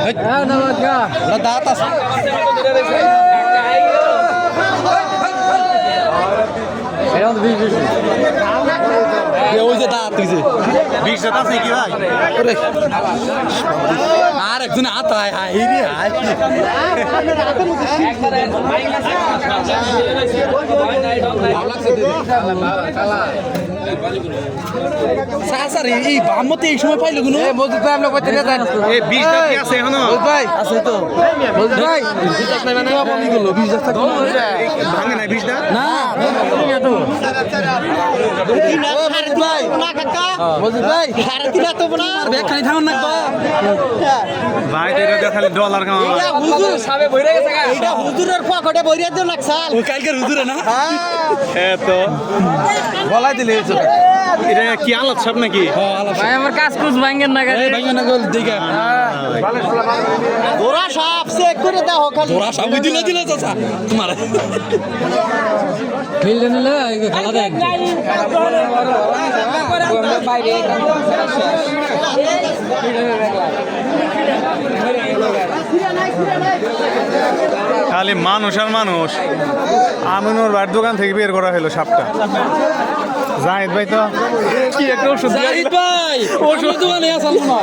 দাঁত আছে ওই যে দাঁত হইছে 20 দাঁত আছে কি ভাই? আর একজন হাত হয় রে স্যার এই বামতে এই সময় পাইলো কোনো মজুদ ভাই আমরা কইতে না জানি এই 20 দাঁত কি আছে এখনো? ভাই আছে তো মজুদ ভাই 20 দাঁত নাই মানে বলি গেল 20 দাঁত থাকলো ভাঙে না 20 দাঁত? না তো মজুদ ভাই না কাকা মজুদ ভাই সারা দিন তো না ব্যাগ খালি থাকুন না ভাই এটা খালি ডলার কামাই হুজুর সাবে বইরা গেছে এইটা হুজুরের পকেটে বইরা দিও নাকসাল ওই কালকে হুজুরে না হ্যাঁ তো বলাই দিলে এটা কি আলাপ সব নাকি? ভাই আমার কাজ কুছ ভাঙেন না গাড়ি ভাঙে না গল দিগা ওরা সব চেক করে দাও খালি তোরা সব দিলে দিলে চাচা তোমার ফিল্ডে নিলে খেলা দেখ খালি মানুষ আর মানুষ। আমিনুর ভাইয়ের দোকান থেকে বের করা হলো সাপটা। জাহিদ ভাই তো কি একটা ওষুধ জাহিদ ভাই ওষুধ দোকানে আসাল না